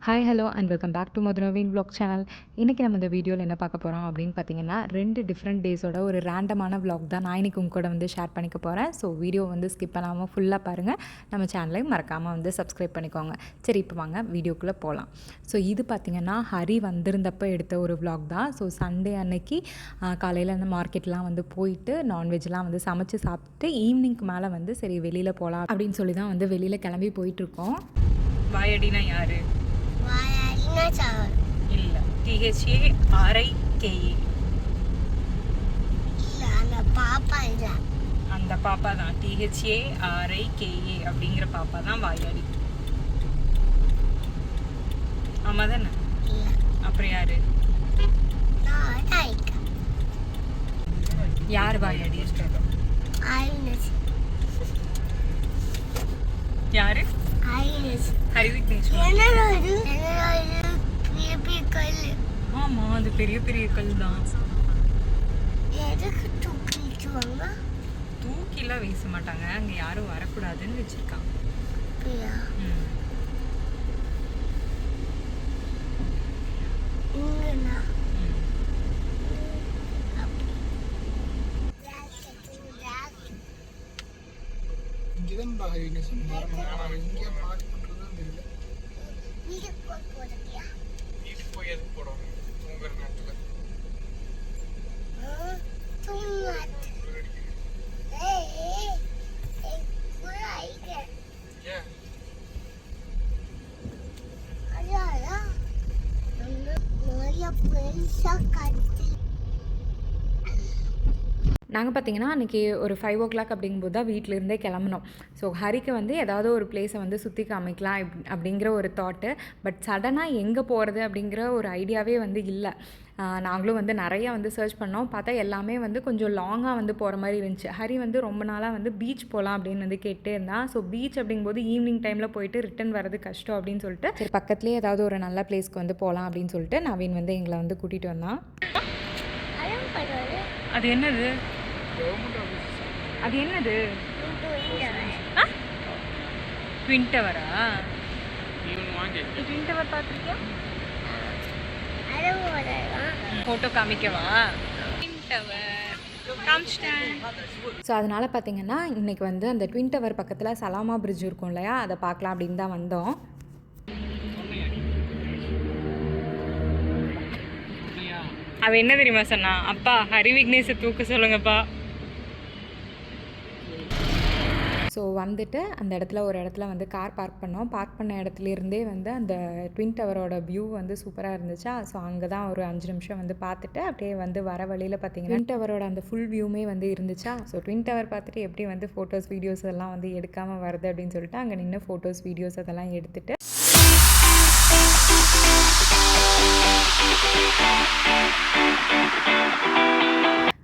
Hi hello and welcome back to மதுரவின் vlog channel. இன்றைக்கி நம்ம இந்த வீடியோவில் என்ன பார்க்க போகிறோம் அப்படின்னு பார்த்தீங்கன்னா 2 டிஃப்ரெண்ட் டேஸோட ஒரு ரேண்டமான vlog தான் நான் இன்றைக்கி உங்க கூட வந்து ஷேர் பண்ணிக்க போகிறேன். ஸோ வீடியோ வந்து ஸ்கிப் பண்ணாமல் ஃபுல்லாக பாருங்கள். நம்ம சேனலையும் மறக்காமல் வந்து சப்ஸ்கிரைப் பண்ணிக்கோங்க. சரி, இப்போ வாங்க வீடியோக்குள்ளே போகலாம். ஸோ இது பார்த்திங்கன்னா ஹரி வந்திருந்தப்போ எடுத்த ஒரு vlog தான். ஸோ சண்டே அன்னைக்கு காலையில் அந்த மார்க்கெட்லாம் வந்து போயிட்டு நான்வெஜ்லாம் வந்து சமைச்சு சாப்பிட்டு ஈவினிங்க்கு மேலே வந்து சரி வெளியில் போகலாம் அப்படின்னு சொல்லி தான் வந்து வெளியில் கிளம்பி போயிட்டுருக்கோம். வாயடினா யார்? இல்ல, THARIKE. அந்த பாப்பா தான் THARIKE அப்படிங்கிற பாப்பா தான் வாயாடி. ஆமா தானே? அப்புறம் யாரு யார் வாயாடி? யாரு? ஹரி விக்னேஷ். ஆமா, அது பெரிய பெரிய கல் தான். தூக்கிலாம் வீச மாட்டாங்க, அங்க யாரும் வரக்கூடாதுன்னு வச்சிருக்காங்க. நாங்கள் பார்த்தீங்கன்னா அன்றைக்கி ஒரு 5 o'clock அப்படிங்கும்போது தான் வீட்டிலேருந்தே கிளம்புனோம். ஸோ ஹரிக்கு வந்து ஏதாவது ஒரு பிளேஸை வந்து சுற்றி காமிக்கலாம் அப்படிங்கிற ஒரு தாட்டு. பட் சடனாக எங்கே போகிறது அப்படிங்கிற ஒரு ஐடியாவே வந்து இல்லை. நாங்களும் வந்து நிறையா வந்து சர்ச் பண்ணோம். பார்த்தா எல்லாமே வந்து கொஞ்சம் லாங்காக வந்து போகிற மாதிரி இருந்துச்சு. ஹரி வந்து ரொம்ப நாளாக வந்து பீச் போகலாம் அப்படின்னு வந்து கேட்டே இருந்தான். ஸோ பீச் அப்படிங்கும்போது ஈவினிங் டைமில் போயிட்டு ரிட்டன் வரது கஷ்டம் அப்படின்னு சொல்லிட்டு சரி பக்கத்துலேயே ஏதாவது ஒரு நல்ல பிளேஸ்க்கு வந்து போகலாம் அப்படின்னு சொல்லிட்டு நவீன் வந்து எங்களை வந்து கூட்டிகிட்டு வந்தான். அது என்னது? அது என்னது? ட்வின் டவரா? ட்வின் டவர் பார்த்துருக்கியா? ஃபோட்டோ காமிக்கவா? ட்வின் டவர் காமிச்சிட்டேன். ஸோ அதனால் பார்த்தீங்கன்னா இன்றைக்கி வந்து அந்த ட்வின் டவர் பக்கத்தில் சலாமா பிரிட்ஜ் இருக்கும் இல்லையா, அதை பார்க்கலாம் அப்படின்னு தான் வந்தோம். அவன் என்ன தெரியுமா சொன்னா, அப்பா ஹரி விக்னேஷை தூக்க சொல்லுங்கப்பா. ஸோ வந்துட்டு அந்த இடத்துல ஒரு இடத்துல வந்து கார் பார்க் பண்ணோம். பார்க் பண்ண இடத்துலேருந்தே வந்து அந்த ட்வின் டவரோட வியூ வந்து சூப்பராக இருந்துச்சா. ஸோ அங்கே தான் ஒரு 5 நிமிஷம் வந்து பார்த்துட்டு அப்படியே வந்து வர வழியில் பார்த்தீங்கன்னா ட்வின் டவரோட அந்த ஃபுல் வியூமே வந்து இருந்துச்சா. ஸோ ட்வின் டவர் பார்த்துட்டு எப்படி வந்து ஃபோட்டோஸ் வீடியோஸ் எல்லாம் வந்து எடுக்காமல் வருது அப்படின்னு சொல்லிட்டு அங்கே நின்று ஃபோட்டோஸ் வீடியோஸ் அதெல்லாம் எடுத்துகிட்டு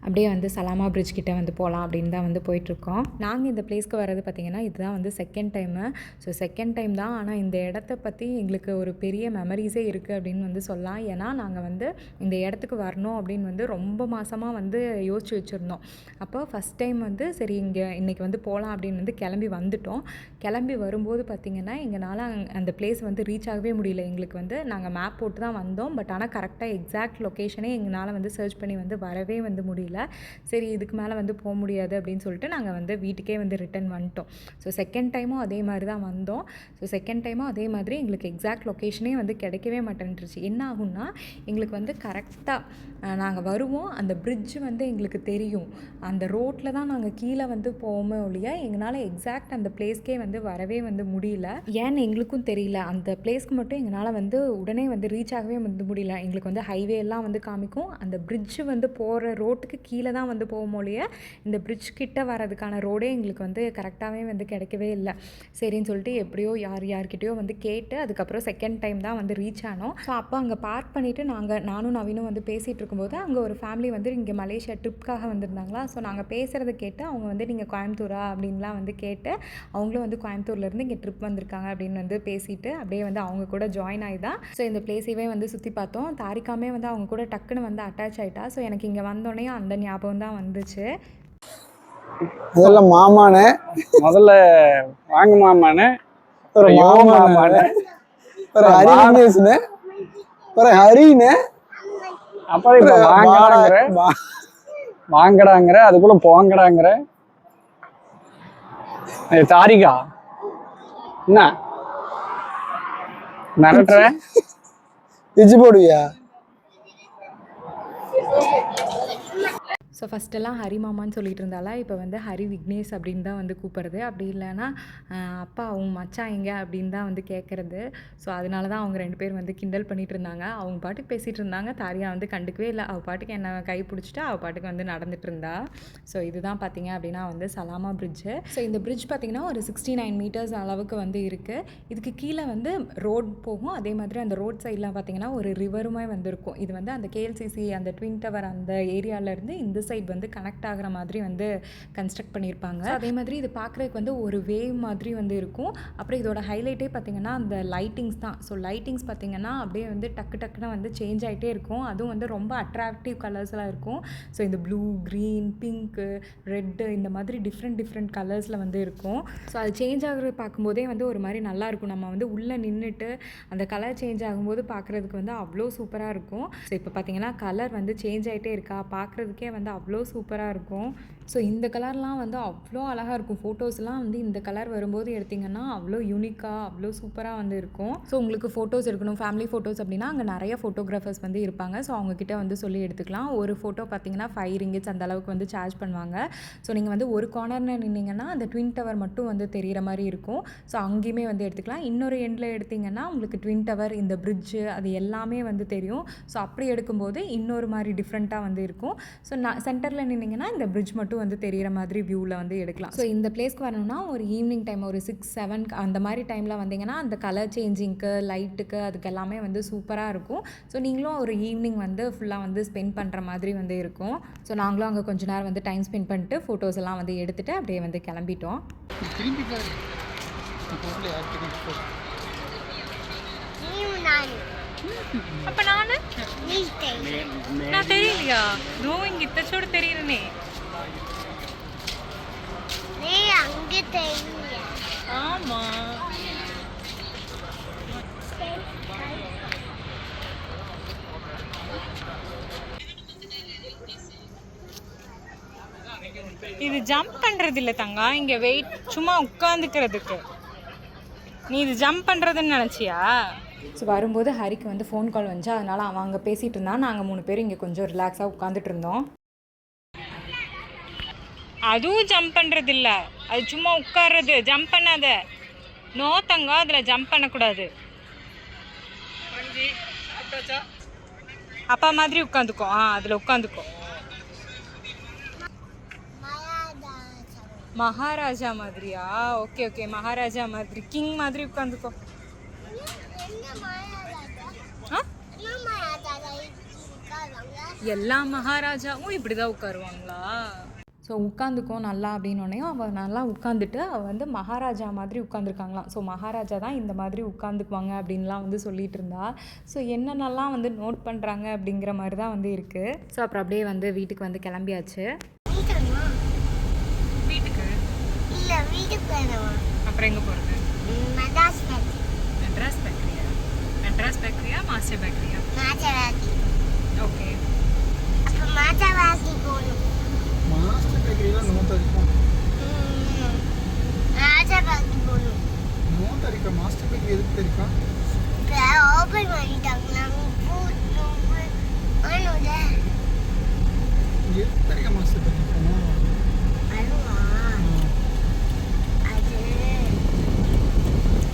அப்படியே வந்து சலாமா பிரிட்ஜ் கிட்டே வந்து போகலாம் அப்படின்னு தான் வந்து போயிட்டுருக்கோம். நாங்கள் இந்த பிளேஸ்க்கு வர்றது பார்த்திங்கன்னா இதுதான் வந்து second time. So second time தான், ஆனால் இந்த இடத்த பற்றி எங்களுக்கு ஒரு பெரிய மெமரிஸே இருக்குது அப்படின்னு வந்து சொல்லலாம். ஏன்னா நாங்கள் வந்து இந்த இடத்துக்கு வரணும் அப்படின்னு வந்து ரொம்ப மாதமாக வந்து யோசிச்சு வச்சுருந்தோம். அப்போ ஃபஸ்ட் டைம் வந்து சரி இன்றைக்கி வந்து போகலாம் அப்படின்னு வந்து கிளம்பி வந்துட்டோம். கிளம்பி வரும்போது பார்த்திங்கன்னா எங்களால் அந்த பிளேஸ் வந்து ரீச் ஆகவே முடியல. எங்களுக்கு வந்து நாங்கள் மேப் போட்டு தான் வந்தோம். பட் ஆனால் கரெக்டாக எக்ஸாக்ட் லொக்கேஷனே எங்களால் வந்து சர்ச் பண்ணி வந்து வரவே வந்து முடியல. சரி இதுக்கு மேலே வந்து போக முடியாது அப்படின்னு சொல்லிட்டு நாங்கள் வந்து வீட்டுக்கே வந்து ரிட்டன் வந்துட்டோம். ஸோ செகண்ட் டைமும் அதே மாதிரி தான் வந்தோம். ஸோ செகண்ட் டைமும் அதே மாதிரி எங்களுக்கு எக்ஸாக்ட் லொக்கேஷனே வந்து கிடைக்கவே மாட்டேன்ருச்சு. என்ன ஆகும்னா எங்களுக்கு வந்து கரெக்டாக நாங்கள் வருவோம், அந்த பிரிட்ஜு வந்து எங்களுக்கு தெரியும், அந்த ரோட்டில் தான் நாங்கள் கீழே வந்து போவோமே ஒழிய எங்களால் எக்ஸாக்ட் அந்த பிளேஸ்க்கே வந்து வரவே வந்து முடியல. ஏன்னு எங்களுக்கும் தெரியல. அந்த பிளேஸ்க்கு மட்டும் எங்களால் வந்து உடனே வந்து ரீச் ஆகவே வந்து முடியல. எங்களுக்கு வந்து ஹைவே எல்லாம் வந்து காமிக்கும், அந்த பிரிட்ஜு வந்து போகிற ரோட்டுக்கு கீழே தான் வந்து போகும்போலிய இந்த பிரிட்ஜ் கிட்ட வரதுக்கான ரோடே எங்களுக்கு வந்து கரெக்டாகவே வந்து கிடைக்கவே இல்லை. சரின்னு சொல்லிட்டு எப்படியோ யார்கிட்டையோ வந்து கேட்டு அதுக்கப்புறம் செகண்ட் டைம் தான் வந்து ரீச் ஆனோம். ஸோ அப்போ அங்கே பார்க் பண்ணிவிட்டு நானும் நவீனும் வந்து பேசிகிட்டு இருக்கும்போது அங்கே ஒரு ஃபேமிலி வந்து இங்கே மலேசியா ட்ரிப்காக வந்திருந்தாங்களா. ஸோ நாங்கள் பேசுகிறத கேட்டு அவங்க வந்து நீங்கள் கோயம்புத்தூரா அப்படின்லாம் வந்து கேட்டு அவங்களும் வந்து கோயம்புத்தூர்லேருந்து இங்கே ட்ரிப் வந்திருக்காங்க அப்படின்னு வந்து பேசிட்டு அப்படியே வந்து அவங்க கூட ஜாயின் ஆகி தான் ஸோ இந்த பிளேஸையே வந்து சுற்றி பார்த்தோம். தாரிக்காமே வந்து அவங்க கூட டக்குன்னு வந்து அட்டாச் ஆகிட்டா. ஸோ எனக்கு இங்கே வந்தோடனே அந்த ஞாபகம் தான் வந்துச்சு. முதல்ல மாமானே முதல்ல வாங்க மாமானே, மாமானே ஒரு ஹரி விக்னேஷ்னு ஒரு ஹரின்னு அப்புறம் இப்ப வாங்கடாங்கிற வாங்கடாங்கிற அதுக்குள்ள போங்கடாங்கிற. தாரிகா என்ன மிரட்டுற? பிச்சு போடுவியா? ஸோ ஃபஸ்ட்டெல்லாம் ஹரி மாமான்னு சொல்லிட்டு இருந்தால இப்போ வந்து ஹரி விக்னேஷ் அப்படின்னு தான் வந்து கூப்பிட்றது. அப்படி இல்லைன்னா அப்பா அவங்க மச்சான் எங்க அப்படின்னு தான் வந்து கேட்குறது. ஸோ அதனால தான் அவங்க 2 பேர் வந்து கிண்டல் பண்ணிகிட்டு இருந்தாங்க. அவங்க பாட்டுக்கு பேசிகிட்டு இருந்தாங்க. தாரியா வந்து கண்டுக்கவே இல்லை. அவள் பாட்டுக்கு என்னை கை பிடிச்சிட்டு அவள் பாட்டுக்கு வந்து நடந்துட்டு இருந்தா. ஸோ இதுதான் பார்த்தீங்க அப்படின்னா வந்து சலாமா பிரிட்ஜு. ஸோ இந்த பிரிட்ஜ் பார்த்திங்கன்னா ஒரு 69 மீட்டர்ஸ் அளவுக்கு வந்து இருக்குது. இதுக்கு கீழே வந்து ரோட் போகும். அதே மாதிரி அந்த ரோட் சைட்லாம் பார்த்திங்கன்னா ஒரு ரிவருமே வந்து இருக்கும். இது வந்து அந்த கேஎல்சிசி அந்த ட்வின் டவர் அந்த ஏரியாவிலேருந்து இந்த சைட் வந்து கனெக்ட் ஆகிற மாதிரி வந்து கன்ஸ்ட்ரக்ட் பண்ணியிருப்பாங்க. அதே மாதிரி இது பார்க்குறதுக்கு வந்து ஒரு வேவ் மாதிரி வந்து இருக்கும். அப்புறம் இதோட ஹைலைட்டே பார்த்திங்கன்னா அந்த லைட்டிங்ஸ் தான். ஸோ லைட்டிங்ஸ் பார்த்திங்கன்னா அப்படியே வந்து டக்கு டக்குன்னு வந்து சேஞ்ச் ஆகிட்டே இருக்கும். அதுவும் வந்து ரொம்ப அட்ராக்டிவ் கலர்ஸ்லாம் இருக்கும். ஸோ இந்த ப்ளூ, க்ரீன், பிங்க்கு, ரெட்டு இந்த மாதிரி டிஃப்ரெண்ட் கலர்ஸில் வந்து இருக்கும். ஸோ அது சேஞ்ச் ஆகிறது பார்க்கும்போதே வந்து ஒரு மாதிரி நல்லாயிருக்கும். நம்ம வந்து உள்ளே நின்றுட்டு அந்த கலர் சேஞ்ச் ஆகும்போது பார்க்குறதுக்கு வந்து அவ்வளோ சூப்பராக இருக்கும். ஸோ இப்போ பார்த்திங்கன்னா கலர் வந்து சேஞ்ச் ஆகிட்டே இருக்கா, பார்க்குறதுக்கே வந்து அவ்வளோ சூப்பராக இருக்கும். ஸோ இந்த கலர்லாம் வந்து அவ்வளோ அழகாக இருக்கும். ஃபோட்டோஸ்லாம் வந்து இந்த கலர் வரும்போது எடுத்திங்கன்னா அவ்வளோ யூனிக்காக அவ்வளோ சூப்பராக வந்து இருக்கும். ஸோ உங்களுக்கு ஃபோட்டோஸ் எடுக்கணும், ஃபேமிலி ஃபோட்டோஸ் அப்படின்னா அங்கே நிறைய ஃபோட்டோகிராஃபர்ஸ் வந்து இருப்பாங்க. ஸோ அவங்கக்கிட்ட வந்து சொல்லி எடுத்துக்கலாம். ஒரு ஃபோட்டோ பார்த்திங்கன்னா 5 ringgits அந்த அளவுக்கு வந்து சார்ஜ் பண்ணுவாங்க. ஸோ நீங்கள் வந்து ஒரு கார்னரில் நின்னீங்கன்னா அந்த ட்வின் டவர் மட்டும் வந்து தெரிகிற மாதிரி இருக்கும். ஸோ அங்கேயுமே வந்து எடுத்துக்கலாம். இன்னொரு எண்டில் எடுத்திங்கன்னா உங்களுக்கு ட்வின் டவர், இந்த பிரிட்ஜு அது எல்லாமே வந்து தெரியும். ஸோ அப்படி எடுக்கும்போது இன்னொரு மாதிரி டிஃப்ரெண்ட்டாக வந்து இருக்கும். ஸோ சென்டரில் நின்னீங்கன்னா இந்த பிரிட்ஜ் மட்டும் வந்து தெரிகிற மாதிரி வியூவில் வந்து எடுக்கலாம். ஸோ இந்த பிளேஸ்க்கு வரணும்னா ஒரு ஈவினிங் டைம் ஒரு 6-7 அந்த மாதிரி டைமில் வந்தீங்கன்னா அந்த கலர் சேஞ்சிங்க்கு, லைட்டுக்கு அதுக்கு எல்லாமே வந்து சூப்பராக இருக்கும். ஸோ நீங்களும் ஒரு ஈவினிங் வந்து ஃபுல்லாக வந்து ஸ்பெண்ட் பண்ணுற மாதிரி வந்து இருக்கும். ஸோ நாங்களும் அங்கே கொஞ்ச நேரம் வந்து டைம் ஸ்பெண்ட் பண்ணிட்டு ஃபோட்டோஸ் எல்லாம் வந்து எடுத்துகிட்டு அப்படியே வந்து கிளம்பிட்டோம். அப்ப நானு நான் தெரியலையா? தோ இங்க இத்தச்சோடு தெரியுறனே. ஆமா இது ஜம்ப் பண்றது இல்ல தங்கா, இங்க வெயிட் சும்மா உட்காந்துக்கிறதுக்கு. நீ இது ஜம்ப் பண்றதுன்னு நினைச்சியா? ஸோ வரும்போது ஹரிக்கு வந்து ஃபோன் கால் வந்துச்சு. அதனால் அவன் அங்கே பேசிகிட்டு இருந்தான். நாங்கள் 3 பேர் இங்கே கொஞ்சம் ரிலாக்ஸாக உட்காந்துட்டு இருந்தோம். அதுவும் ஜம்ப் பண்ணுறது இல்லை, அது சும்மா உட்கார்றது. ஜம்ப் பண்ணாத. நோ தங்கா, அதில் ஜம்ப் பண்ணக்கூடாது. அப்பா மாதிரி உட்காந்துக்கோ. அதில் உட்காந்துக்கோ. மகாராஜா மாதிரியா? ஓகே ஓகே, மகாராஜா மாதிரி, கிங் மாதிரி உட்காந்துக்கோ. எல்லா மகாராஜாவும் இப்படி தான் உட்காருவாங்களா? ஸோ உட்காந்துக்கோ நல்லா அப்படின்னோடனே அவள் நல்லா உட்காந்துட்டு அவள் வந்து மகாராஜா மாதிரி உட்காந்துருக்காங்களாம். ஸோ மகாராஜா தான் இந்த மாதிரி உட்காந்துக்குவாங்க அப்படின்லாம் வந்து சொல்லிட்டு இருந்தா. ஸோ என்னென்னலாம் வந்து நோட் பண்ணுறாங்க அப்படிங்கிற மாதிரி தான் வந்து இருக்குது. ஸோ அப்புறம் அப்படியே வந்து வீட்டுக்கு வந்து கிளம்பியாச்சு. வீட்டுக்கு இல்லை, வீட்டுக்கு அப்புறம் எங்கே போகிறது? மெட்ராஸ் பேக்கரியா? மெட்ராஸ் பேக்கரியா மாஸ்டர் பேக்கரியா? ஓகே, அப்போ மாஸ்டர் பேக்கரி போகணும். மாஸ்டர் பேக்கரியில் நோ தரிக்கும். மாஸ்டர் பேக்கரி போகணும். நோ தரிக்கா? மாஸ்டர் பேக்கரி எதுக்கு தெரிக்கா? இப்போ ஓப்பன் பண்ணிட்டாங்களா? எதுக்கு தெரிக்கா மாஸ்டர் பேக்கரி போகணும்?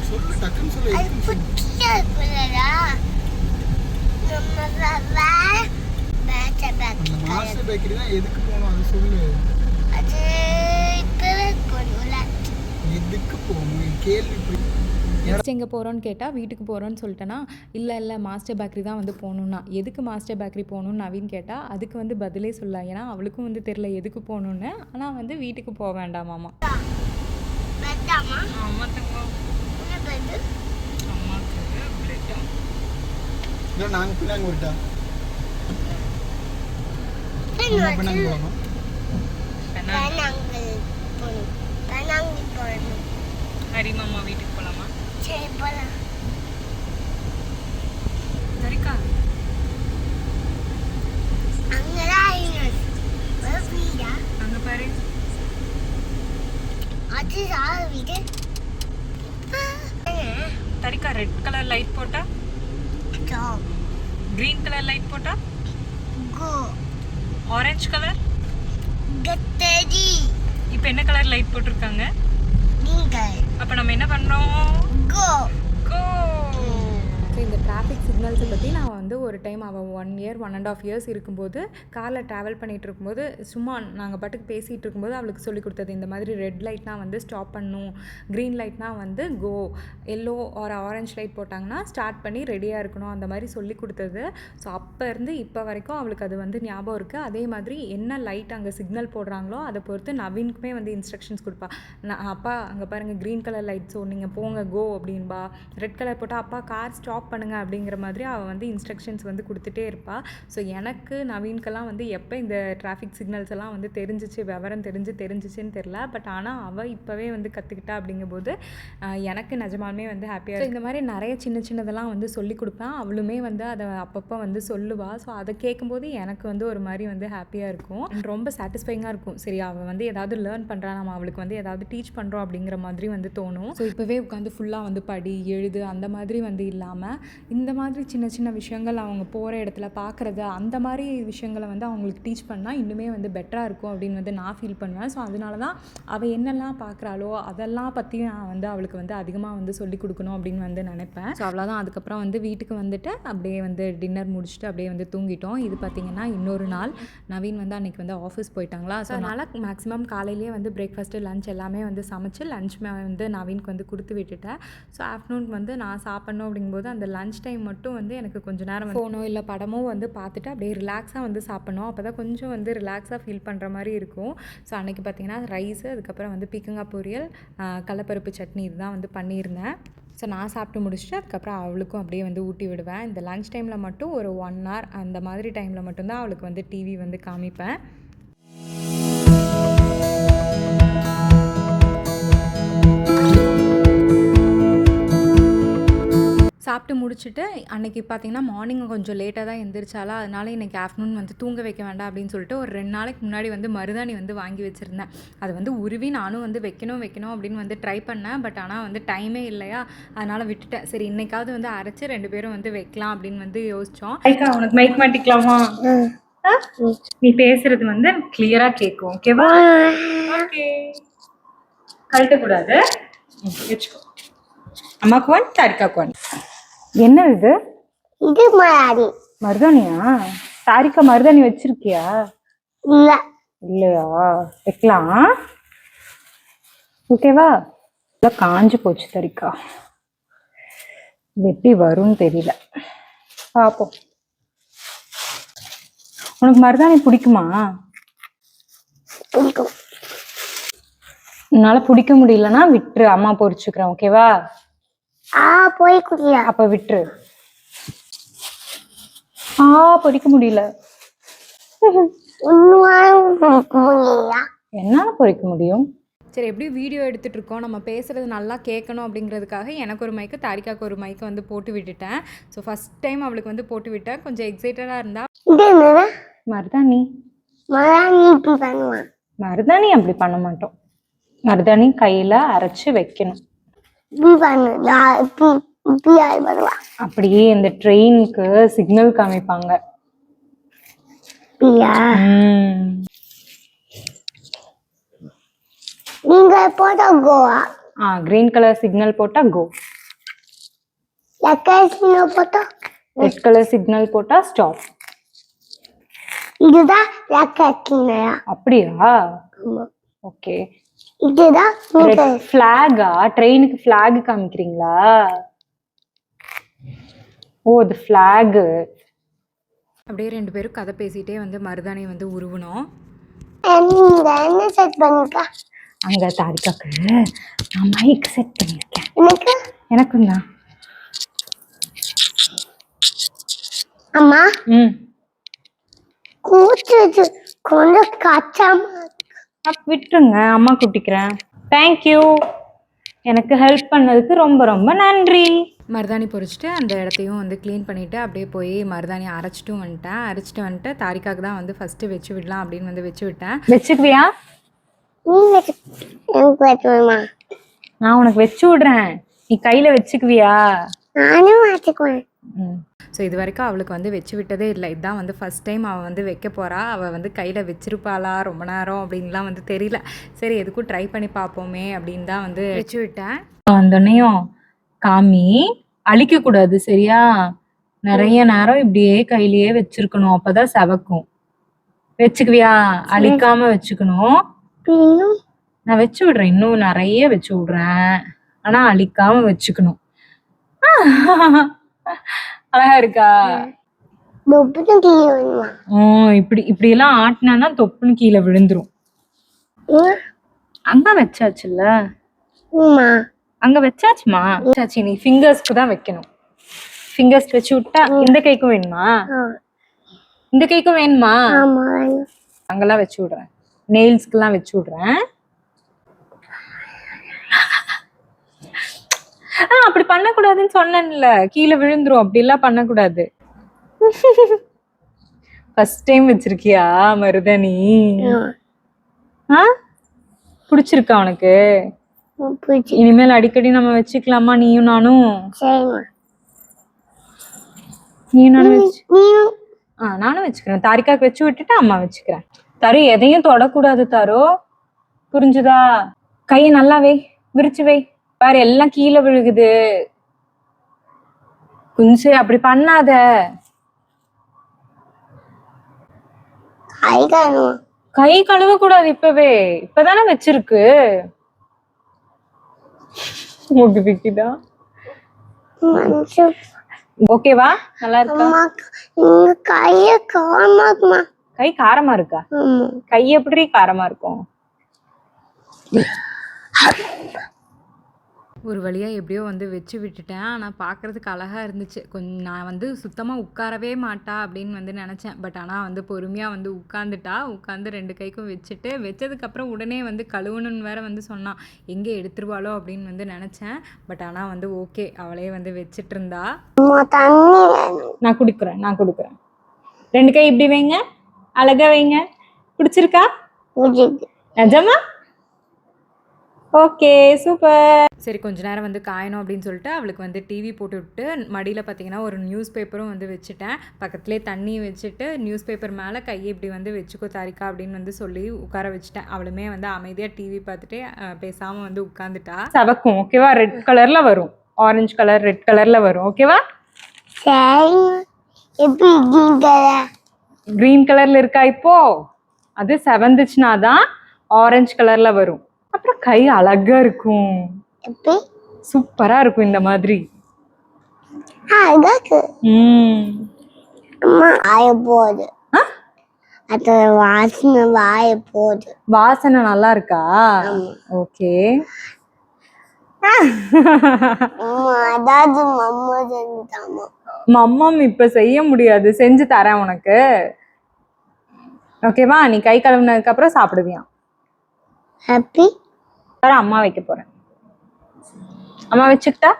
சொல்லு, டக்குன்னு சொல்லு. மாஸ்டர் பேக்கரி தான் எதுக்கு போகணும் அது சொல்லு. எதுக்கு போகணும் கேள்வி. நெக்ஸ்ட் எங்கே போகிறோன்னு கேட்டால் வீட்டுக்கு போகிறோன்னு சொல்லிட்டேன்னா, இல்லை மாஸ்டர் பேக்கரி தான் வந்து போகணுன்னா. எதுக்கு மாஸ்டர் பேக்கரி போகணுன்னு நவீன் கேட்டால் அதுக்கு வந்து பதிலே சொல்ல. ஏன்னா அவளுக்கும் வந்து தெரில எதுக்கு போகணுன்னு. ஆனால் வந்து வீட்டுக்கு போக வேண்டாமாமா. நாங்கள் பிள்ளைங்க விட்டா ஹரி மாமா வீட்டுக்கு போகலாமா? சரி போகலாம். சரிக்கா அங்க பாரு சரிக்கா ரெட் கலர் லைட் போட்டா கிரீன் கலர் லைட் போட்டா ஆரஞ்சு கலர் இப்போ என்ன கலர் லைட் போட்டிருக்காங்க அப்ப நம்ம என்ன பண்றோம் கோ ஸோ இந்த டிராஃபிக் சிக்னல்ஸை பற்றி நான் வந்து ஒரு டைம் அவள் 1 இயர் 1.5 இயர்ஸ் இருக்கும்போது காரில் ட்ராவல் பண்ணிகிட்டு இருக்கும்போது சும்மா நாங்கள் பாட்டுக்கு பேசிகிட்டு இருக்கும்போது அவளுக்கு சொல்லி கொடுத்தது. இந்த மாதிரி ரெட் லைட்னா வந்து ஸ்டாப் பண்ணணும், க்ரீன் லைட்னா வந்து கோ, எல்லோ ஆர் ஆரஞ்ச் லைட் போட்டாங்கன்னா ஸ்டார்ட் பண்ணி ரெடியாக இருக்கணும், அந்த மாதிரி சொல்லி கொடுத்தது. ஸோ அப்போ இருந்து இப்போ வரைக்கும் அவளுக்கு அது வந்து ஞாபகம் இருக்குது. அதே மாதிரி என்ன லைட் அங்கே சிக்னல் போடுறாங்களோ அதை பொறுத்து நவீனுக்குமே வந்து இன்ஸ்ட்ரக்ஷன்ஸ் கொடுப்பா. அப்பா அங்கே பாருங்கள் க்ரீன் கலர் லைட், ஸோ நீங்கள் போங்க கோ அப்படின்பா. ரெட் கலர் போட்டால் அப்பா கார் ஸ்டாப் பண்ணுங்க அப்படிங்கிற மாதிரி அவள் வந்து இன்ஸ்ட்ரக்ஷன்ஸ் வந்து கொடுத்துட்டே இருப்பாள். ஸோ எனக்கு நவீன்கெல்லாம் வந்து எப்போ இந்த டிராஃபிக் சிக்னல்ஸ் எல்லாம் வந்து தெரிஞ்சிச்சு, விவரம் தெரிஞ்சிச்சுன்னு தெரில. பட் ஆனால் அவள் இப்போவே வந்து கற்றுக்கிட்டா அப்படிங்கும்போது எனக்கு நிஜமாலுமே வந்து ஹாப்பியாக. இந்த மாதிரி நிறைய சின்னதெல்லாம் வந்து சொல்லி கொடுப்பேன். அவளுமே வந்து அதை அப்பப்போ வந்து சொல்லுவாள். ஸோ அதை கேட்கும்போது எனக்கு வந்து ஒரு மாதிரி வந்து ஹாப்பியாக இருக்கும், ரொம்ப சாட்டிஸ்ஃபைங்காக இருக்கும். சரி அவள் வந்து ஏதாவது லேர்ன் பண்ணுறா, நம்ம அவளுக்கு வந்து ஏதாவது டீச் பண்ணுறோம் அப்படிங்கிற மாதிரி வந்து தோணும். ஸோ இப்போவே உட்காந்து ஃபுல்லாக வந்து படி எழுது அந்த மாதிரி வந்து இல்லாமல் இந்த மாதிரி சின்ன விஷயங்கள் அவங்க போகிற இடத்துல பார்க்குறது, அந்த மாதிரி விஷயங்களை வந்து அவங்களுக்கு டீச் பண்ணால் இன்னுமே வந்து பெட்டராக இருக்கும் அப்படின்னு வந்து நான் ஃபீல் பண்ணுவேன். ஸோ அதனால தான் அவள் என்னெல்லாம் பார்க்குறாளோ அதெல்லாம் பற்றி நான் வந்து அவளுக்கு வந்து அதிகமாக வந்து சொல்லிக் கொடுக்கணும் அப்படின்னு வந்து நினைப்பேன். ஸோ அவ்வளோதான். அதுக்கப்புறம் வந்து வீட்டுக்கு வந்துட்டு அப்படியே வந்து டின்னர் முடிச்சுட்டு அப்படியே வந்து தூங்கிட்டோம். இது பார்த்திங்கன்னா இன்னொரு நாள் நவீன் வந்து அன்றைக்கி வந்து ஆஃபீஸ் போயிட்டாங்களா. ஸோ அதனால் மேக்ஸிமம் காலையிலேயே வந்து பிரேக்ஃபாஸ்ட்டு லஞ்ச் எல்லாமே வந்து சமைச்சு லஞ்ச் வந்து நவீனுக்கு வந்து கொடுத்து விட்டுட்டேன். ஸோ ஆஃப்டர்நூன் வந்து நான் சாப்பிட்ணும் அப்படிங்கும்போது அந்த லஞ்ச் டைம் மட்டும் வந்து எனக்கு கொஞ்சம் நேரம் ஃபோனோ இல்லை படமோ வந்து பார்த்துட்டு அப்படியே ரிலாக்ஸாக வந்து சாப்பிட்ணும். அப்போ தான் கொஞ்சம் வந்து ரிலாக்ஸாக ஃபீல் பண்ணுற மாதிரி இருக்கும். ஸோ அன்றைக்கி பார்த்திங்கன்னா ரைஸு, அதுக்கப்புறம் வந்து பீக்கங்காய் பொரியல், கடலப்பருப்பு சட்னி இதுதான் வந்து பண்ணியிருந்தேன். ஸோ நான் சாப்பிட்டு முடிச்சுட்டு அதுக்கப்புறம் அவளுக்கும் அப்படியே வந்து ஊட்டி விடுவேன். இந்த லன்ச் டைமில் மட்டும் ஒரு 1 hour அந்த மாதிரி டைமில் மட்டும்தான் அவளுக்கு வந்து டிவி வந்து காமிப்பேன். சாப்பிட்டு முடிச்சுட்டு அன்றைக்கி பார்த்திங்கன்னா மார்னிங் கொஞ்சம் லேட்டாக தான் எழுந்திரிச்சாலா, அதனால் இன்றைக்கி ஆஃப்டர்நூன் வந்து தூங்க வைக்க வேண்டாம் அப்படின்னு சொல்லிட்டு ஒரு 2 நாளைக்கு முன்னாடி வந்து மருதாணி வந்து வாங்கி வச்சுருந்தேன். அது வந்து உருவி நானும் வந்து வைக்கணும் அப்படின்னு வந்து ட்ரை பண்ணேன். பட் ஆனால் வந்து டைமே இல்லையா, அதனால் விட்டுட்டேன். சரி இன்னைக்காவது வந்து அரைச்சி 2 பேரும் வந்து வைக்கலாம் அப்படின்னு வந்து யோசித்தோம். உனக்கு மைக் மாட்டிக்கலாமா? நீ பேசுறது வந்து கிளியராக கேட்கும், ஓகேவா? ஓகே, கழட்டக்கூடாது, வச்சுக்கோ. அம்மாக்கு 1, தாரிக்காக்கு 1. என்ன இது? இது மருதாணியா? தாரிக்கா மருதாணி வச்சிருக்கியா? இல்லையா? வைக்கலாம், ஓகேவா? காஞ்சு போச்சு தாரிக்கா, எப்படி வரும்னு தெரியல, பாப்போம். உனக்கு மருதாணி பிடிக்குமா? பிடிக்கும். உன்னால பிடிக்க முடியலன்னா விட்டுரு, அம்மா பொரிச்சுக்கிறேன், ஓகேவா? போய் குடியா. அப்ப விட்டுரு. பொரிக்க முடியல. என்னால பொரிக்க முடியும். சரி, எப்படி வீடியோ எடுத்துகிட்டு இருக்கோம், நம்ம பேசுகிறது நல்லா கேட்கணும் அப்படிங்கிறதுக்காக எனக்கு ஒரு மைக்கு, தாரிக்காவுக்கு ஒரு மைக்கை வந்து போட்டு விட்டுட்டேன். ஸோ ஃபஸ்ட் டைம் அவளுக்கு வந்து போட்டு விட்டேன். கொஞ்சம் எக்ஸைட்டடாக இருந்தா. மருதாணி மருதாணி அப்படி பண்ண மாட்டோம். மருதாணி கையில் அரைச்சி வைக்கணும். அப்படியே இந்த ட்ரெயினுக்கு சிக்னல் காமிப்பாங்க. நீங்க போட்டா கோவா. கிரீன் கலர் சிக்னல் போட்டா கோ. ரெட் கலர் சிக்னல் போட்டா ஸ்டாப். இதுதான் லக்கேஷன். அப்படியா? ஓகே. இதுதான் ஃபிளாகா? ட்ரெயினுக்கு ஃபிளாக் காமிக்கிறீங்களா? ஓ, அது ஃபிளாக். அப்படியே 2 பேரும் கதை பேசிட்டே வந்து மருதாணி வந்து உருவணும். என்ன செட் பண்ணிருக்கா? அங்க தாரிக்காக்கு நான் மைக் செட் பண்ணிருக்கேன். எனக்கும் தான். அம்மா கூச்சு கொஞ்சம் கச்சாம விட்டுருங்க, அம்மா கூப்பிட்டுக்கிறேன். தேங்க்யூ. எனக்கு ஹெல்ப் பண்ணதுக்கு ரொம்ப ரொம்ப நன்றி. மருதாணி பொரிச்சிட்டு அந்த இடத்தையும் வந்து க்ளீன் பண்ணிவிட்டு அப்படியே போய் மருதாணி அரைச்சிட்டு வந்துட்டு தாரிக்காவுக்கு தான் வந்து ஃபஸ்ட்டு வச்சு விடலாம் அப்படின்னு வந்து வச்சு விட்டேன். வச்சுக்குவியா? நீ வச்சு எனக்கு வச்சுமா? நான் உனக்கு வச்சு விடுறேன், நீ கையில் வச்சுக்குவியா? நானும் வச்சுக்குவேன். ஸோ இது வரைக்கும் அவளுக்கு வந்து வச்சு விட்டதே இல்லை. இதுதான் வந்து ஃபஸ்ட் டைம் அவள் வந்து வைக்க போகிறா. அவள் வந்து கையில் வச்சிருப்பாளா ரொம்ப நேரம் அப்படின்லாம் வந்து தெரியல. சரி எதுக்கும் ட்ரை பண்ணி பார்ப்போமே அப்படின்னு தான் வந்து வச்சு விட்டேன். வந்தோடனையும் காமி அழிக்கக்கூடாது சரியா? நிறைய நேரம் இப்படியே கையிலேயே வச்சிருக்கணும், அப்போதான் செவக்கும். வச்சுக்குவியா? அழிக்காம வச்சுக்கணும். நான் வச்சு விடுறேன், இன்னும் நிறைய வச்சு விடுறேன், ஆனால் அழிக்காம வச்சுக்கணும். அழகா இருக்கா? இப்படி எல்லாம் ஆட்டினா தொப்புன்னு கீழே விழுந்துரும். அங்க வச்சாச்சுல்ல, அங்க வச்சாச்சுமா. வச்சாச்சு, நீ ஃபிங்கர்ஸ்க்கு தான் வைக்கணும். ஃபிங்கர்ஸ் வச்சு விட்டா இந்த கைக்கும் வேணுமா? இந்த கைக்கும் வேணுமா? அங்கெல்லாம் வச்சு விடுறேன், நெயில்ஸ்க்கெல்லாம் வச்சு விடுறேன். அப்படி பண்ணக்கூடாதுன்னு சொன்னேன்ல, கீழே விழுந்துரும், அப்படி எல்லாம் பண்ணக்கூடாது. ஃபர்ஸ்ட் டைம் வச்சிருக்கியா மருதாணி? பிடிச்சிருக்கா உனக்கு? இனிமேல் அடிக்கடி நம்ம வச்சுக்கலாமா நீயும் நானும்? நீயும் நானும் நானும் வச்சுக்கிறேன். தாரிக்காக்கு வச்சு விட்டுட்டு அம்மா வச்சுக்கிறேன். தரு எதையும் தொடக்கூடாது தரோ, புரிஞ்சுதா? கையை நல்லா வை, விரிச்சு வை. பாரு எல்லாம் கீழே விழுகுது. குஞ்சு அப்படி பண்ணாத. கை கழுவ கூடாது இப்பவே, இப்பதானே வச்சிருக்கு. ஓகேவா? நல்லா இருக்கா? கை காரமா இருக்கா? கை எப்படி காரமா இருக்கும்? ஒரு வழியாக எப்படியோ வந்து வச்சு விட்டுட்டேன். ஆனால் பார்க்குறதுக்கு அழகாக இருந்துச்சு. கொஞ்சம் நான் வந்து சுத்தமாக உட்காரவே மாட்டா அப்படின்னு வந்து நினச்சேன். பட் ஆனால் வந்து பொறுமையாக வந்து உட்காந்து 2 கைக்கும் வச்சுட்டு வச்சதுக்கப்புறம் உடனே வந்து கழுவணுன்னு வேற வந்து சொன்னான். எங்கே எடுத்துருவாளோ அப்படின்னு வந்து நினச்சேன். பட் ஆனால் வந்து ஓகே, அவளே வந்து வச்சிட்டு இருந்தா. நான் கொடுக்குறேன் 2 கை இப்படி வைங்க, அழகா வைங்க. பிடிச்சிருக்கா? நிஜமா? Okay super. சரி கொஞ்ச நேரம் வந்து காயணும் அப்படின்னு சொல்லிட்டு அவளுக்கு வந்து டிவி போட்டு விட்டு மடியில் பார்த்தீங்கன்னா ஒரு நியூஸ் பேப்பரும் வந்து வச்சுட்டேன். பக்கத்துலேயே தண்ணி வச்சுட்டு நியூஸ் பேப்பர் மேலே கையை இப்படி வந்து வச்சுக்கோ தாரிக்கா அப்படின்னு வந்து சொல்லி உட்கார வச்சுட்டேன். அவளுமே வந்து அமைதியாக டிவி பார்த்துட்டு பேசாமல் வந்து உட்காந்துட்டா. சவக்கும் ஓகேவா? ரெட் கலரில் வரும், ஆரஞ்சு கலர் ரெட் கலரில் வரும். ஓகேவா? க்ரீன் கலரில் இருக்கா இப்போ? அது செவந்துச்சுனா தான் ஆரஞ்சு கலரில் வரும். அப்புறம் கை அழகா இருக்கும், சூப்பரா இருக்கும் இந்த மாதிரி. வாசனை நல்லா இருக்கா? ஓகே. மம்மம் இப்ப செய்ய முடியாது, செஞ்சு தரேன் உனக்கு. ஓகேவா? நீ கை கழுவுனதுக்கு அப்புறம் சாப்பிடுவியா? ஹாப்பி. அம்மா வைக்க போறேன். அம்மா வச்சுக்கிட்டா?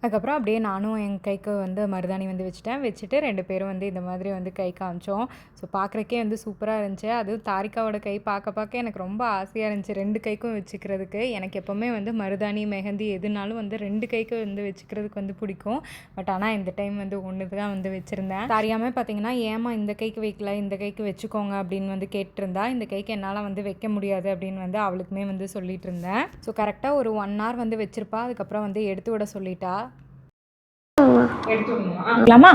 அதுக்கப்புறம் அப்படியே நானும் என் கைக்கு வந்து மருதாணி வந்து வச்சுட்டு 2 பேரும் வந்து இந்த மாதிரி வந்து கை காமிச்சோம். ஸோ பார்க்குறக்கே வந்து சூப்பராக இருந்துச்சு. அதுவும் தாரிக்காவோட கை பார்க்க எனக்கு ரொம்ப ஆசையாக இருந்துச்சு 2 கைக்கும் வச்சுக்கிறதுக்கு. எனக்கு எப்போவுமே வந்து மருதாணி மெஹந்தி எதுனாலும் வந்து 2 கைக்கு வந்து வச்சுக்கிறதுக்கு வந்து பிடிக்கும். பட் ஆனால் இந்த டைம் வந்து 1 தான் வந்து வச்சுருந்தேன். தாரியாமல் பார்த்தீங்கன்னா ஏமா இந்த கைக்கு வைக்கல, இந்த கைக்கு வச்சுக்கோங்க அப்படின்னு வந்து கேட்டிருந்தா. இந்த கைக்கு என்னால் வந்து வைக்க முடியாது அப்படின்னு வந்து அவளுக்குமே வந்து சொல்லிட்டு இருந்தேன். ஸோ கரெக்டாக ஒரு 1 hour வந்து வச்சிருப்பா. அதுக்கப்புறம் வந்து எடுத்து விட சொல்லிட்டா. எடுத்துக்கலாமா?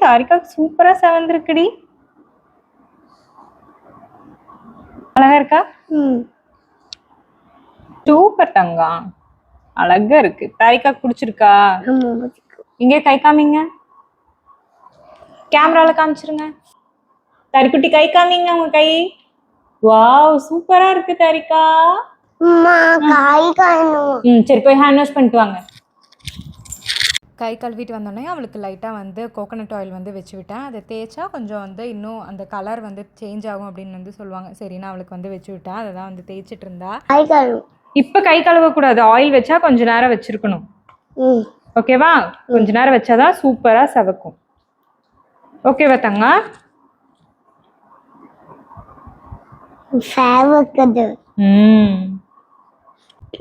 தாரிக்கா சூப்பரா செவந்திருக்குடி, அழகா இருக்கா? சூப்பர் தங்கம், அழகா இருக்கு. தாரிக்கா பிடிச்சிருக்கா? இங்கே கை காமிங்க, கேமரால காமிச்சிருங்க. தாரிக்குட்டி கை காமிங்க உங்க கை. வாவ் சூப்பரா இருக்கு தாரிக்கா. சரி போய் ஹேண்ட் வாஷ் பண்ணிட்டு வாங்க. கை கழுவிட்டு வந்தோடனே அவளுக்கு லைட்டாக வந்து கோகோனட் ஆயில் வந்து வச்சு விட்டேன். அதை தேய்ச்சா கொஞ்சம் வந்து இன்னும் அந்த கலர் வந்து சேஞ்ச் ஆகும் அப்படின்னு வந்து சொல்லுவாங்க. சரின்னு அவளுக்கு வந்து வச்சு விட்டேன். அதை தான் வந்து தேய்ச்சிட்டு இருந்தா. இப்போ கை கழுவக்கூடாது, ஆயில் வச்சா கொஞ்ச நேரம் வச்சிருக்கணும். ஓகேவா? கொஞ்ச நேரம் வச்சாதான் சூப்பராக சவக்கும். ஓகேவா தங்க?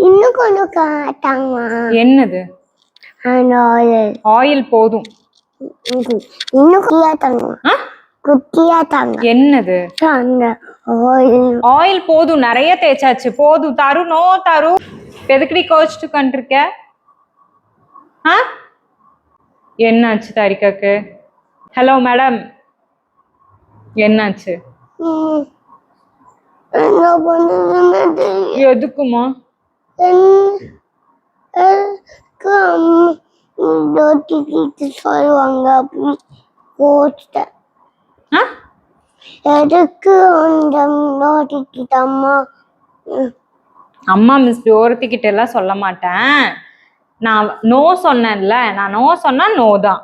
இன்னும் கொஞ்சம் காட்டாங்க. என்னது? ஆயில் போதும். இன்னும் குட்டியா தாங்க. என்னது? ஆயில் போதும், நிறைய தேய்ச்சாச்சு, போதும். தரு நோ தரு, எதுக்கடி கோச்சிட்டு உட்காந்துருக்க? என்னாச்சு தாரிகாக்கு? ஹலோ மேடம், என்னாச்சு? எதுக்குமா? சொல்லுவாங்க எதுக்கு அம்மா மிஸ் டோரத்தி கிட்ட எல்லாம் சொல்ல மாட்டேன். நான் நோ சொன்னேன்ல, நான் நோ சொன்னா நோ தான்.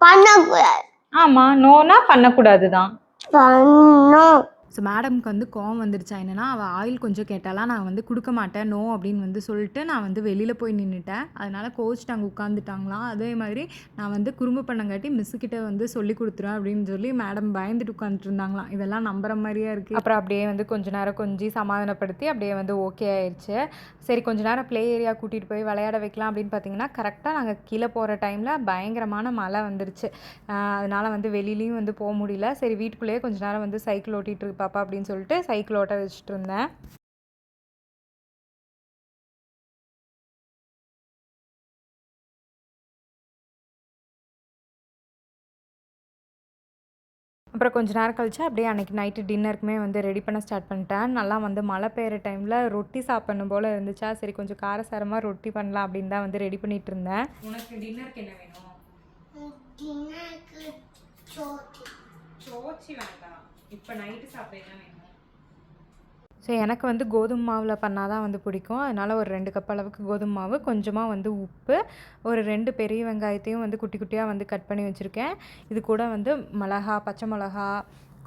பண்ணக்கூடாது. ஆமா, நோனா பண்ணக்கூடாது தான். பண்ணும். ஸோ மேடம்க்கு வந்து கோவம் வந்துடுச்சா என்னன்னா, அவள் ஆயில் கொஞ்சம் கேட்டாலாம், நான் வந்து கொடுக்க மாட்டேன் நோ அப்படின்னு வந்து சொல்லிட்டு நான் வந்து வெளியில் போய் நின்றுட்டேன். அதனால கோச்சிட்டு அங்கே உட்காந்துட்டாங்களாம். அதே மாதிரி நான் வந்து குறும்பு பண்ணங்காட்டி மிஸ்ஸுக்கிட்ட வந்து சொல்லி கொடுத்துருவேன் அப்படின்னு சொல்லி மேடம் பயந்துட்டு உட்காந்துட்டு இருந்தாங்களாம். இதெல்லாம் நம்புற மாதிரியா இருக்குது. அப்புறம் அப்படியே வந்து கொஞ்ச நேரம் கொஞ்சம் சமாதானப்படுத்தி அப்படியே வந்து ஓகே ஆயிடுச்சு. சரி கொஞ்ச நேரம் ப்ளே ஏரியா கூட்டிகிட்டு போய் விளையாட வைக்கலாம் அப்படின்னு பார்த்தீங்கன்னா, கரெக்டாக நாங்கள் கீழே போகிற டைமில் பயங்கரமான மழை வந்துருச்சு. அதனால் வந்து வெளியிலையும் வந்து போக முடியல. சரி வீட்டுக்குள்ளேயே கொஞ்ச நேரம் வந்து சைக்கிள் ஓட்டிகிட்டு பாப்பா அப்படின்னு சொல்லிட்டு சைக்கிள் ஓட்ட வச்சுட்டு இருந்தேன். அப்புறம் கொஞ்ச நேரம் கழிச்சு அப்படியே அன்றைக்கி நைட்டு டின்னருக்குமே வந்து ரெடி பண்ண ஸ்டார்ட் பண்ணிட்டேன். நல்லா வந்து மழை பெய்கிற டைமில் ரொட்டி சாப்பிடணும் போல் இருந்துச்சா, சரி கொஞ்சம் காரசாரமாக ரொட்டி பண்ணலாம் அப்படின்னு தான் வந்து ரெடி பண்ணிகிட்டு இருந்தேன். உனக்கு டின்னருக்கு என்ன வேணும்? சோச்சி வேண்டாம், இப்போ நைட்டு சாப்பிட என்ன வேணும்? ஸோ எனக்கு வந்து கோதுமை மாவில் பண்ணால் தான் வந்து பிடிக்கும். அதனால் ஒரு 2 கப் அளவுக்கு கோதுமை மாவு, கொஞ்சமாக வந்து உப்பு, ஒரு 2 பெரிய வெங்காயத்தையும் வந்து குட்டி குட்டியாக வந்து கட் பண்ணி வச்சுருக்கேன். இது கூட வந்து மிளகா, பச்சை மிளகா,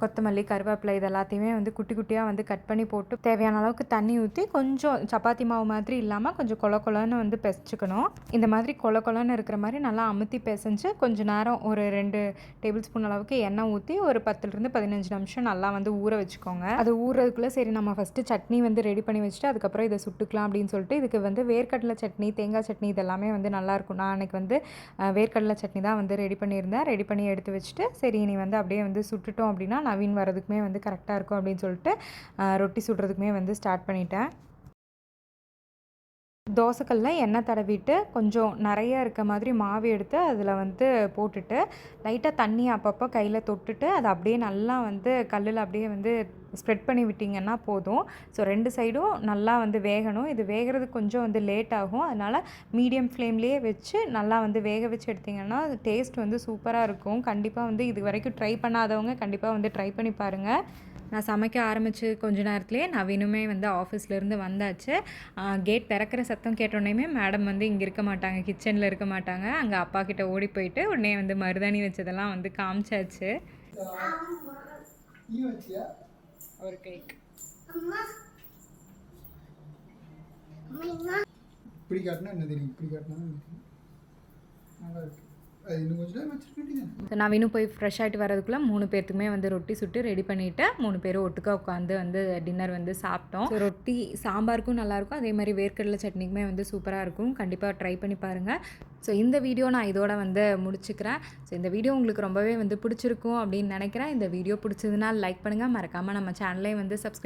கொத்தமல்லி, கருவேப்பிலை இது எல்லாத்தையுமே வந்து குட்டி குட்டியாக வந்து கட் பண்ணி போட்டு தேவையான அளவுக்கு தண்ணி ஊற்றி கொஞ்சம் சப்பாத்தி மாவு மாதிரி இல்லாமல் கொஞ்சம் கொல கொலன்னு வந்து பிசைச்சிக்கணும். இந்த மாதிரி கொல கொலன்னு இருக்கிற மாதிரி நல்லா அமுத்தி பிசைஞ்சு கொஞ்சம் நேரம் ஒரு 2 டேபிள் ஸ்பூன் அளவுக்கு எண்ணெய் ஊற்றி ஒரு 10லேருந்து 15 நிமிஷம் நல்லா வந்து ஊற வச்சுக்கோங்க. அது ஊறுறதுக்குள்ளே சரி நம்ம ஃபஸ்ட்டு சட்னி வந்து ரெடி பண்ணி வச்சுட்டு அதுக்கப்புறம் இதை சுட்டுக்கலாம் அப்படின்னு சொல்லிட்டு இதுக்கு வந்து வேர்க்கடலை சட்னி, தேங்காய் சட்னி இதெல்லாமே வந்து நல்லாயிருக்கும். நான் அன்றைக்கி வந்து வேர்க்கடலை சட்னி தான் வந்து ரெடி பண்ணியிருந்தேன். ரெடி பண்ணி எடுத்து வச்சுட்டு சரி நீ வந்து அப்படியே வந்து சுட்டுட்டோம் அப்படின்னா நவீன் வரதுக்குமே வந்து கரெக்டாக இருக்கும் அப்படின்னு சொல்லிட்டு ரொட்டி சுடுறதுக்குமே வந்து ஸ்டார்ட் பண்ணிட்டேன். தோசைக்கல்ல எண்ணெய் தடவிட்டு கொஞ்சம் நிறைய இருக்க மாதிரி மாவு எடுத்து அதில் வந்து போட்டுட்டு லைட்டாக தண்ணி அப்பப்போ கையில் தொட்டுட்டு அதை அப்படியே நல்லா வந்து கல்லில் அப்படியே வந்து ஸ்ப்ரெட் பண்ணி விட்டிங்கன்னா போதும். ஸோ 2 சைடும் நல்லா வந்து வேகணும். இது வேகிறதுக்கு கொஞ்சம் வந்து லேட் ஆகும். அதனால் மீடியம் ஃப்ளேம்லேயே வச்சு நல்லா வந்து வேக வச்சு எடுத்திங்கன்னா அது டேஸ்ட் வந்து சூப்பராக இருக்கும். கண்டிப்பாக வந்து இது வரைக்கும் ட்ரை பண்ணாதவங்க கண்டிப்பாக வந்து ட்ரை பண்ணி பாருங்கள். நான் சமைக்க ஆரம்பித்து கொஞ்ச நேரத்துலேயே நவீனுமே வந்து ஆஃபீஸ்லேருந்து வந்தாச்சு. கேட் திறக்கிற சத்தம் கேட்டோடனேயுமே மேடம் வந்து இங்கே இருக்க மாட்டாங்க, கிச்சனில் இருக்க மாட்டாங்க. அங்கே அப்பா கிட்ட ஓடி போயிட்டு உடனே வந்து மருதாணி வச்சதெல்லாம் வந்து காமிச்சாச்சு. ஒரு கேக் இப்படி காட்டினா என்ன தெரியும், இப்படி காட்டினா நல்லா இருக்கு. அது இன்னும் கொஞ்சம் டைம் வச்சுருக்க வேண்டியது. நான் இன்னும் போய் ஃப்ரெஷ் ஆகிட்டு வரதுக்குள்ளே 3 பேர்த்துக்குமே வந்து ரொட்டி சுட்டு ரெடி பண்ணிவிட்டு 3 பேரும் ஒட்டுக்கா உட்காந்து வந்து டின்னர் வந்து சாப்பிட்டோம். ஸோ ரொட்டி சாம்பாருக்கும் நல்லாயிருக்கும், அதே மாதிரி வேர்க்கடலை சட்னிக்குமே வந்து சூப்பராக இருக்கும். கண்டிப்பாக ட்ரை பண்ணி பாருங்கள். ஸோ இந்த வீடியோ நான் இதோட வந்து முடிச்சுக்கிறேன். ஸோ இந்த வீடியோ உங்களுக்கு ரொம்பவே வந்து பிடிச்சிருக்கும் அப்படின்னு நினைக்கிறேன். இந்த வீடியோ பிடிச்சதுன்னா லைக் பண்ணுங்கள், மறக்காமல் நம்ம சேனலையும் வந்து சப்ஸ்கிரைப்